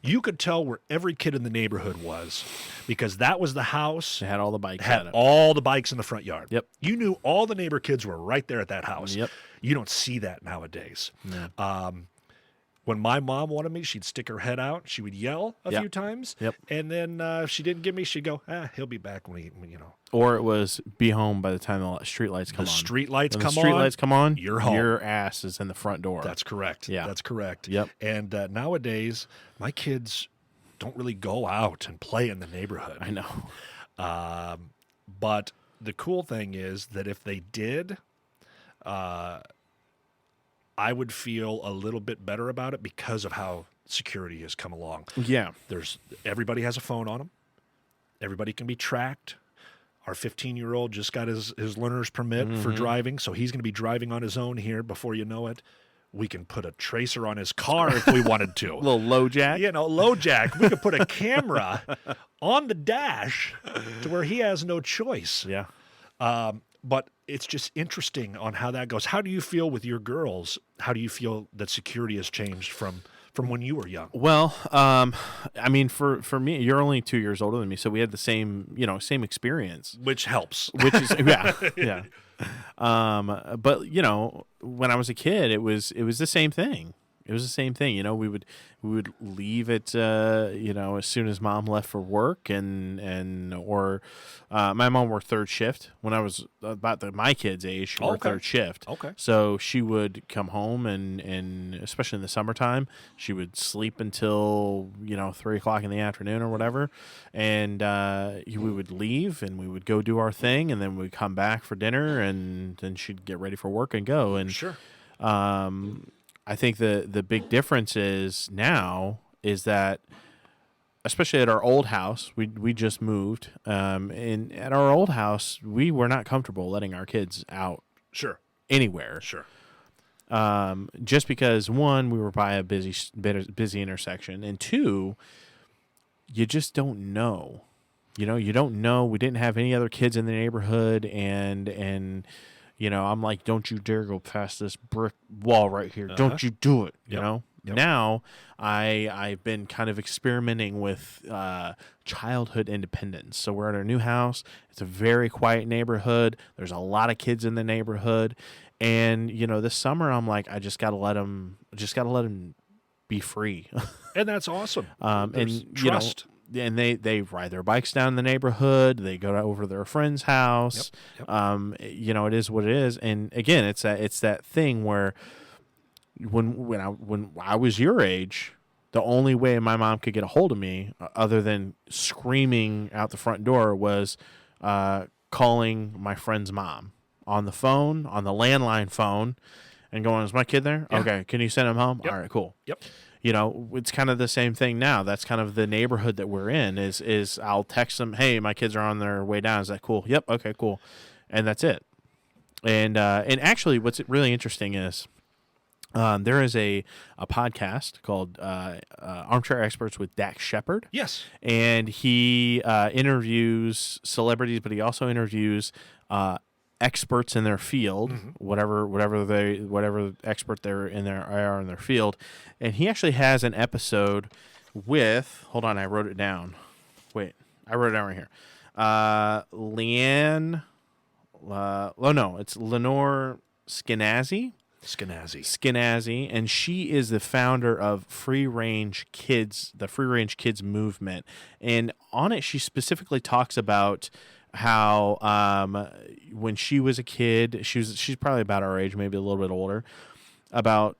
you could tell where every kid in the neighborhood was because that was the house They had all the bikes. had at it. all the bikes in the front yard. Yep. You knew all the neighbor kids were right there at that house. Yep. You don't see that nowadays. No. When my mom wanted me, she'd stick her head out. She would yell a Yep. few times. Yep. And then if she didn't give me, she'd go, he'll be back when Or it was be home by the time the street lights come the on. street lights When come the street on. lights come on, you're home. Your ass is in the front door. That's correct. Yeah. That's correct. Yep. And nowadays, my kids don't really go out and play in the neighborhood. I know. But the cool thing is that if they did, I would feel a little bit better about it because of how security has come along. Yeah. Everybody has a phone on them. Everybody can be tracked. Our 15-year-old just got his learner's permit for driving, so he's going to be driving on his own here before you know it. We can put a tracer on his car if we wanted to. A little low jack. Low jack. We could put a camera on the dash to where he has no choice. Yeah. But it's just interesting on how that goes. How do you feel with your girls? How do you feel that security has changed from when you were young? Well, I mean, for me, you're only 2 years older than me, so we had the same experience, Which helps. which is yeah. But when I was a kid, it was the same thing. It was the same thing. We would leave at as soon as mom left for work, or my mom worked third shift when I was about my kids' age. She worked third shift. Okay. So she would come home and especially in the summertime, she would sleep until 3 o'clock in the afternoon or whatever, and we would leave and we would go do our thing, and then we'd come back for dinner, and then she'd get ready for work and go. And Sure. I think the big difference is that, especially at our old house, we just moved, and at our old house, we were not comfortable letting our kids out Sure. anywhere. Sure. Just because, one, we were by a busy intersection, and two, you just don't know. You don't know. We didn't have any other kids in the neighborhood, and I'm like, don't you dare go past this brick wall right here. Don't you do it, you know? Yep. Now, I've been kind of experimenting with childhood independence. So we're at our new house. It's a very quiet neighborhood. There's a lot of kids in the neighborhood. And, this summer I'm like, I just got to let them be free. And that's awesome. There's And, trust. and they ride their bikes down the neighborhood. They go over to their friend's house. Yep. It is what it is. And again, it's that thing where when I was your age, the only way my mom could get a hold of me, other than screaming out the front door, was calling my friend's mom on the phone, on the landline phone, and going, "Is my kid there? Yeah. Okay, can you send him home? Yep. All right, cool." Yep. It's kind of the same thing now. That's kind of the neighborhood that we're in. Is I'll text them, "Hey, my kids are on their way down. Is that cool?" "Yep." "Okay, cool." And that's it. And actually, what's really interesting is there is a podcast called Armchair Experts with Dax Shepard. Yes. And he interviews celebrities, but he also interviews experts in their field, whatever expert are in their field. And he actually has an episode with, hold on, I wrote it down. Wait, I wrote it down right here. Leanne, it's Lenore Skenazy, and she is the founder of Free Range Kids, the Free Range Kids movement. And on it, she specifically talks about how when she was a kid, she's probably about our age, maybe a little bit older, about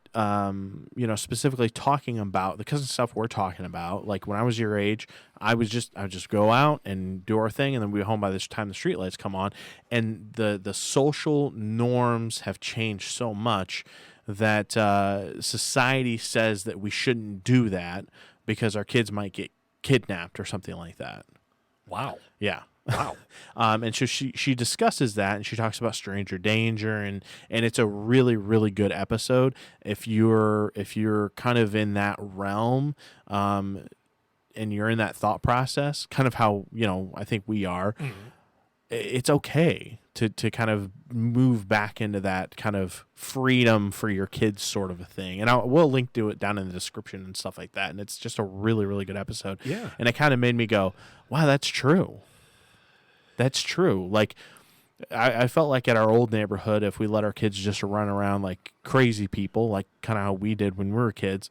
specifically talking about the kind of stuff we're talking about. Like when I was your age, I would just go out and do our thing, and then we'd be home by this time the streetlights come on, and the social norms have changed so much that society says that we shouldn't do that because our kids might get kidnapped or something like that. Wow. Yeah. Wow. And so she discusses that, and she talks about stranger danger, and it's a really, really good episode. If you're kind of in that realm, and you're in that thought process, kind of how, I think we are, it's okay to kind of move back into that kind of freedom for your kids sort of a thing. And we'll link to it down in the description and stuff like that. And it's just a really, really good episode. Yeah. And it kind of made me go, wow, that's true. That's true. Like, I felt like at our old neighborhood, if we let our kids just run around like crazy people, like kind of how we did when we were kids,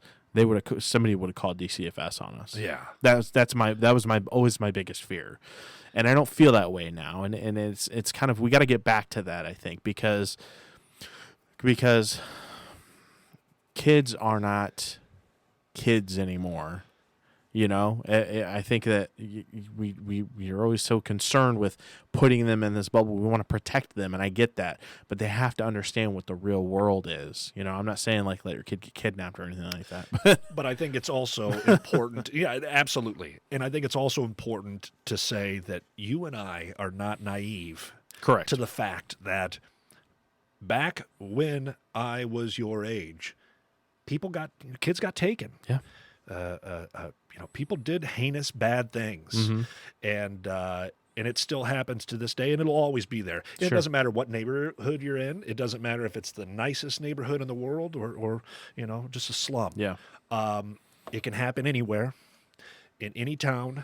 somebody would have called DCFS on us. Yeah. That was always my biggest fear, and I don't feel that way now. And it's kind of, we got to get back to that, I think, because kids are not kids anymore. I think that we're always so concerned with putting them in this bubble. We want to protect them, and I get that, but they have to understand what the real world is. I'm not saying like let your kid get kidnapped or anything like that. But I think it's also important. Yeah, absolutely. And I think it's also important to say that you and I are not naive. Correct. To the fact that back when I was your age, kids got taken. Yeah. People did heinous bad things, and And it still happens to this day, and it'll always be there. It Sure. doesn't matter what neighborhood you're in. It doesn't matter if it's the nicest neighborhood in the world or just a slum. Yeah. It can happen anywhere, in any town,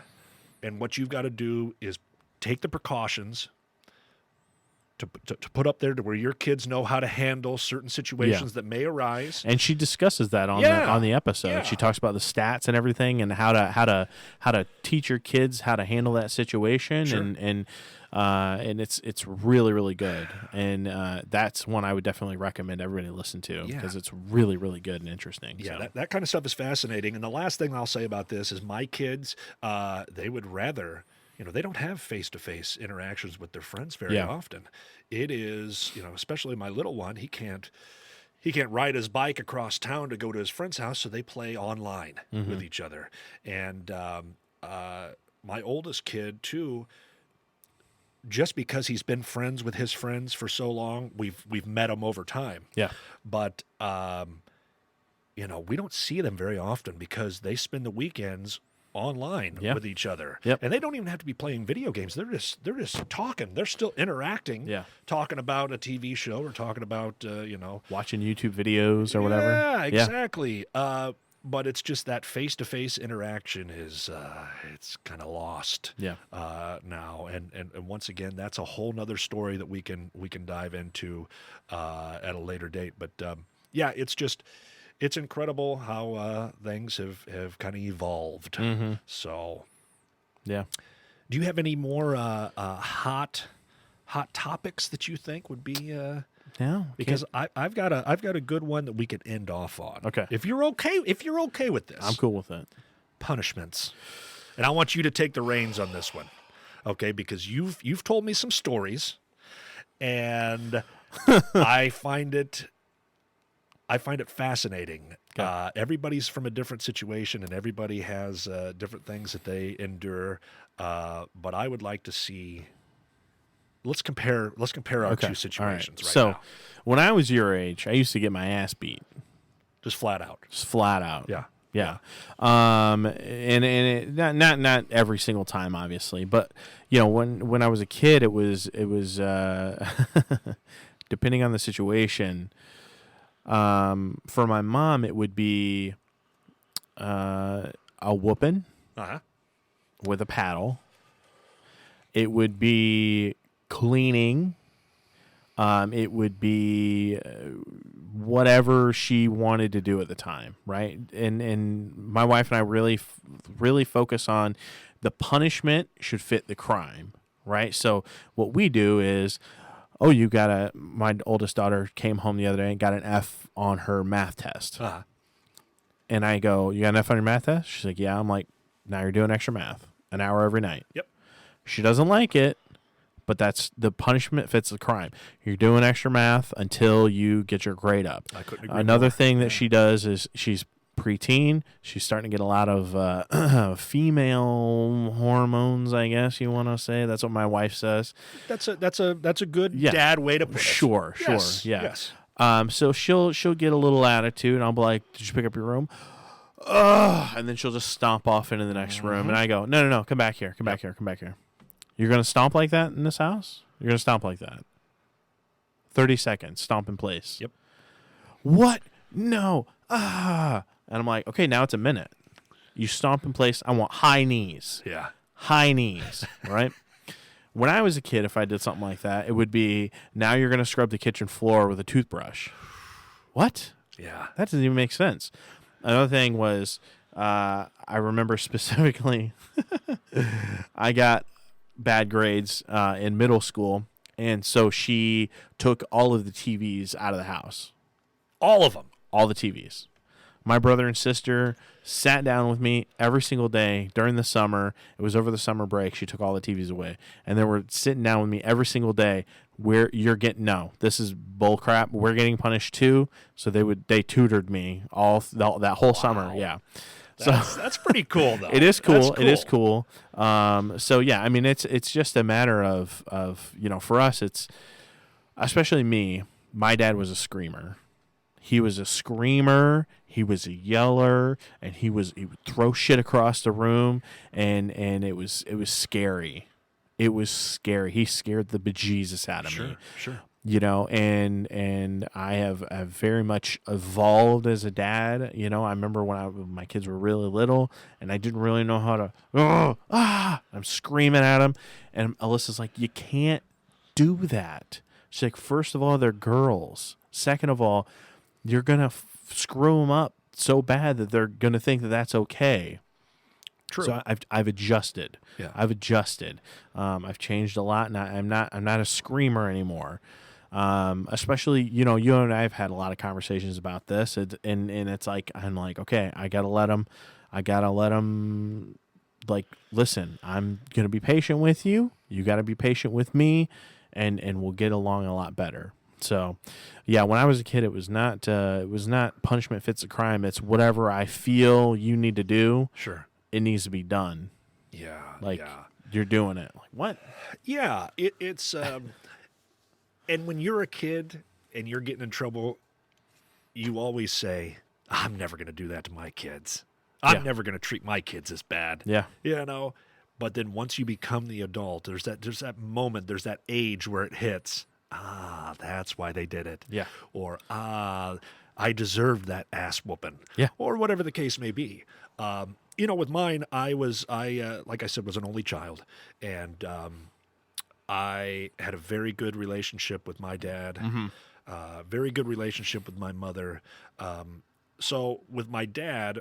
and what you've got to do is take the precautions to put up there to where your kids know how to handle certain situations that may arise. And she discusses that on Yeah. the episode. Yeah. She talks about the stats and everything, and how to teach your kids how to handle that situation, Sure. and it's really, really good. And that's one I would definitely recommend everybody listen to, because it's really, really good and interesting. Yeah, So. that kind of stuff is fascinating. And the last thing I'll say about this is my kids, they would rather, they don't have face-to-face interactions with their friends very often. It is, especially my little one, he can't ride his bike across town to go to his friend's house, so they play online with each other. And my oldest kid, too, just because he's been friends with his friends for so long, we've met him over time. Yeah. But we don't see them very often because they spend the weekends online with each other. Yep. And they don't even have to be playing video games. They're just talking. They're still interacting. Yeah. Talking about a TV show or talking about Watching YouTube videos or whatever. Yeah, exactly. But it's just that face-to-face interaction is it's kind of lost now. And once again, that's a whole nother story that we can dive into at a later date. But it's incredible how things have kind of evolved. Mm-hmm. So, Yeah. do you have any more hot topics that you think would be? Yeah. Because I've got a good one that we could end off on. Okay. If you're okay with this, I'm cool with it. punishments, and I want you to take the reins on this one, okay? Because you've told me some stories, and I find it fascinating. Okay. Everybody's from a different situation, and everybody has different things that they endure. But I would like to see. Let's compare our two situations right So, now. when I was your age, I used to get my ass beat. Just flat out. Just flat out. Yeah. Yeah. And it, not every single time, obviously, but when I was a kid, it was depending on the situation. For my mom, it would be a whooping Uh-huh. with a paddle. It would be cleaning. It would be whatever she wanted to do at the time, right? And my wife and I really focus on the punishment should fit the crime, right? So what we do is, my oldest daughter came home the other day and got an F on her math test. Uh-huh. And I go, you got an F on your math test? She's like, yeah. I'm like, now you're doing extra math, an hour every night. Yep. She doesn't like it, but that's the punishment fits the crime. You're doing extra math until you get your grade up. I couldn't agree Another more. thing that she does is she's preteen. She's starting to get a lot of female hormones, I guess you want to say. That's what my wife says. That's a good Yeah. dad way to put it. Sure, Yes, yeah. yes. So she'll get a little attitude, and I'll be like, "Did you pick up your room?" Ugh. And then she'll just stomp off into the next room, and I go, "No, come back here, come back here. You're gonna stomp like that in this house? You're gonna stomp like that. 30 seconds, stomp in place." Yep. What? No. And I'm like, okay, now it's a minute. You stomp in place. I want high knees. Yeah. High knees, right? When I was a kid, if I did something like that, it would be, now you're going to scrub the kitchen floor with a toothbrush. What? Yeah. That doesn't even make sense. Another thing was, I remember specifically, I got bad grades in middle school, and so she took all of the TVs out of the house. All of them. All the TVs. My brother and sister sat down with me every single day during the summer. It was over the summer break. She took all the TVs away. And they were sitting down with me every single day. This is bull crap. We're getting punished too. So they tutored me that whole summer. Yeah. That's pretty cool, though. It is cool. That's It is cool. So yeah, I mean, it's just a matter of for us, it's especially me. My dad was a screamer. He was a screamer. He was a yeller, and he would throw shit across the room, and it was scary. it was scary. He scared the bejesus out of me. Sure. You know, and I have very much evolved as a dad. You know, I remember when my kids were really little and I didn't really know how to, I'm screaming at them. And Alyssa's like, you can't do that. She's like, first of all, they're girls. Second of all, you're going to screw them up so bad that they're going to think that that's okay. True. So I've adjusted. Yeah. I've adjusted. I've changed a lot, and I'm not a screamer anymore. Especially, you know, you and I have had a lot of conversations about this, and it's like I'm like, okay, I gotta let them, like, listen, I'm gonna be patient with you. You got to be patient with me, and we'll get along a lot better. So, yeah, when I was a kid, it was not punishment fits a crime. It's whatever I feel you need to do. Sure. It needs to be done. Yeah. Like, yeah. you're doing it. Like, what? Yeah. It's and when you're a kid and you're getting in trouble, you always say, I'm never going to do that to my kids. I'm never going to treat my kids as bad. Yeah. You know? But then once you become the adult, there's that moment, there's that age where it hits. That's why they did it. Yeah. Or, I deserved that ass whooping. Yeah. Or whatever the case may be. You know, with mine, I like I said, was an only child. And I had a very good relationship with my dad, very good relationship with my mother. So with my dad,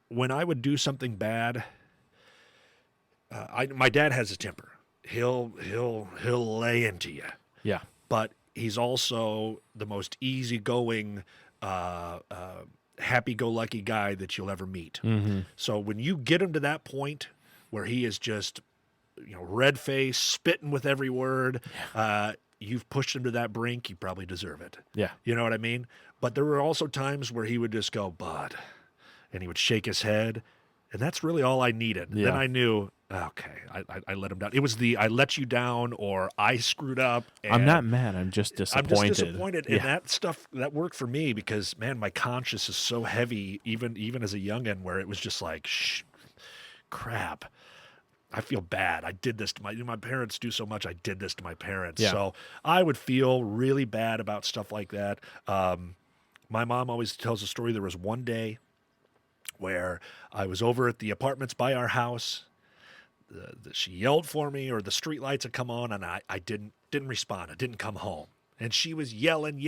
when I would do something bad, my dad has a temper. He'll lay into you. Yeah. But he's also the most easygoing, happy-go-lucky guy that you'll ever meet. Mm-hmm. So when you get him to that point where he is just, you know, red face, spitting with every word, you've pushed him to that brink. You probably deserve it. Yeah. You know what I mean? But there were also times where he would just go, bud, and he would shake his head, and that's really all I needed. Yeah. Then I knew, okay, I let him down. It was I let you down, or I screwed up. And I'm not mad. I'm just disappointed. I'm just disappointed. And that stuff, that worked for me because, man, my conscience is so heavy, even as a youngin', where it was just like, shh, crap. I feel bad. I did this to my parents do so much. I did this to my parents. Yeah. So I would feel really bad about stuff like that. My mom always tells a story. There was one day where I was over at the apartments by our house. She yelled for me, or the street lights had come on, and I didn't respond. I didn't come home. And she was yelling,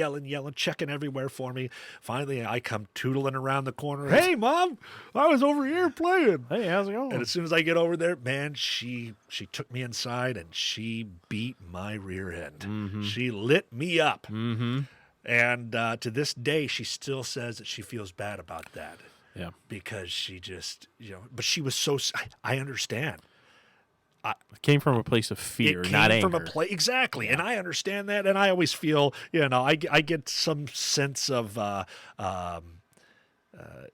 checking everywhere for me. Finally, I come tootling around the corner. Hey, Mom, I was over here playing. Hey, how's it going? And as soon as I get over there, man, she took me inside and she beat my rear end. Mm-hmm. She lit me up. Mm-hmm. And to this day, she still says that she feels bad about that. Yeah. Because she just, you know, but she was so, I understand. It came from a place of fear, not anger. It came from a place, exactly. Yeah. And I understand that. And I always feel, you know, I get some sense of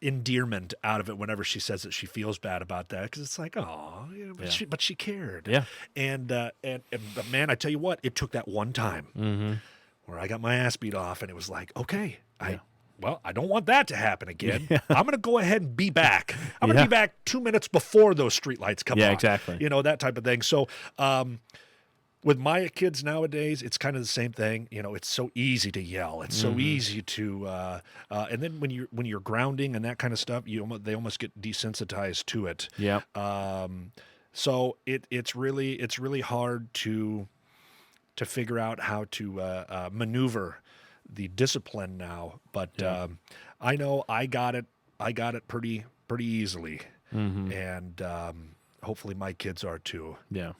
endearment out of it whenever she says that she feels bad about that. Because it's like, oh, you know, but she cared. Yeah. And but man, I tell you what, it took that one time where I got my ass beat off, and it was like, okay, well, I don't want that to happen again. Yeah. I'm going to go ahead and be back. I'm going to be back 2 minutes before those streetlights come on. Yeah, exactly. You know, that type of thing. So with my kids nowadays, it's kind of the same thing. You know, it's so easy to yell. It's so easy to and then when you're grounding and that kind of stuff, they almost get desensitized to it. Yeah. So it's really hard to figure out how to maneuver the discipline now, but I know I got it pretty easily, and hopefully my kids are too. Yeah,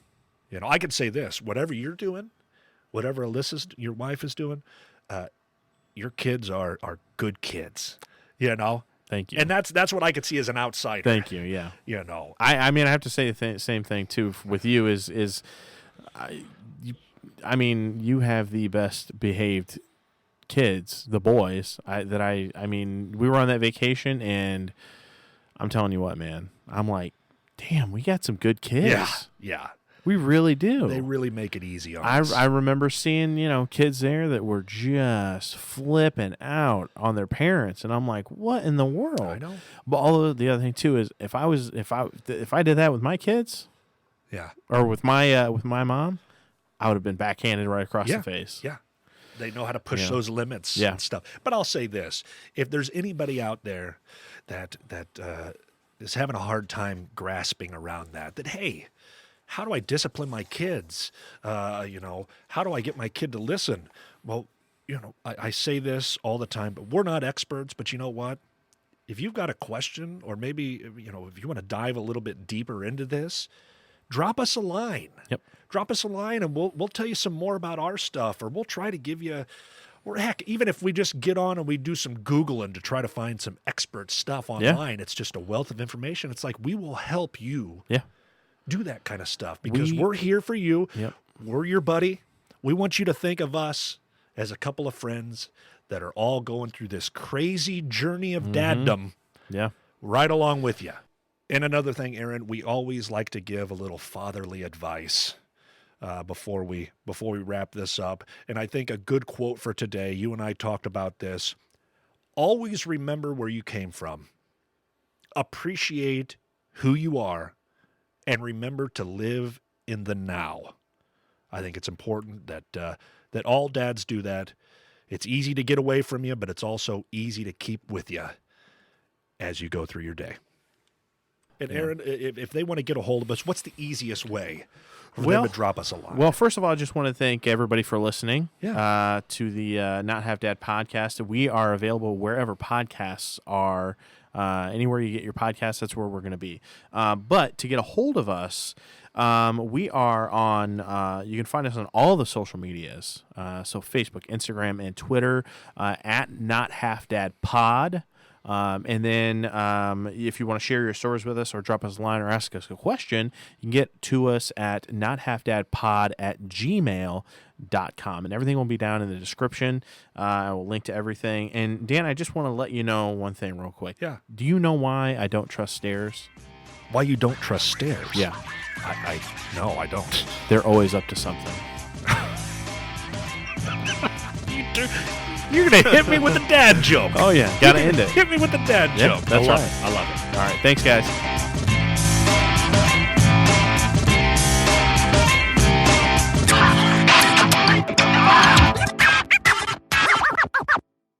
you know, I could say this: whatever you're doing, whatever your wife is doing, your kids are good kids. You know. Thank you. And that's what I could see as an outsider. Thank you. Yeah. You know, I mean, I have to say the same thing too with you. I mean, you have the best behaved kids, the boys. I mean, we were on that vacation, and I'm telling you what, man, I'm like, damn, we got some good kids. Yeah. We really do. They really make it easy on I us. I remember seeing, kids there that were just flipping out on their parents, and I'm like, what in the world? I know. But although the other thing too is if I did that with my kids Yeah. or with my mom, I would have been backhanded right across the face. Yeah. They know how to push those limits Yeah. and stuff. But I'll say this. If there's anybody out there that is having a hard time grasping around that, hey, how do I discipline my kids? How do I get my kid to listen? Well, I say this all the time, but we're not experts. But you know what? If you've got a question, or maybe, if you want to dive a little bit deeper into this, drop us a line. Yep. Drop us a line, and we'll tell you some more about our stuff, or we'll try to give you, or heck, even if we just get on and we do some Googling to try to find some expert stuff online, it's just a wealth of information. It's like we will help you do that kind of stuff because we're here for you. Yep. We're your buddy. We want you to think of us as a couple of friends that are all going through this crazy journey of daddom right along with you. And another thing, Aaron, we always like to give a little fatherly advice before we wrap this up. And I think a good quote for today, you and I talked about this, always remember where you came from. Appreciate who you are, and remember to live in the now. I think it's important that all dads do that. It's easy to get away from you, but it's also easy to keep with you as you go through your day. And Aaron, if they want to get a hold of us, what's the easiest way for them to drop us a line? Well, first of all, I just want to thank everybody for listening Yeah. to the Not Half Dad podcast. We are available wherever podcasts are. Anywhere you get your podcasts, that's where we're going to be. But to get a hold of us, we are on, you can find us on all the social medias. So Facebook, Instagram, and Twitter at Not Half Dad Pod. And then if you want to share your stories with us or drop us a line or ask us a question, you can get to us at nothalfdadpod@gmail.com. And everything will be down in the description. I will link to everything. And Dan, I just want to let you know one thing real quick. Yeah. Do you know why I don't trust stairs? Why you don't trust stairs? Yeah. No, I don't. They're always up to something. You're going to hit me with the dad joke. Oh, yeah. Got to end it. Hit me with the dad Yeah, joke. that's I love right. it. I love it. All right. Thanks, guys.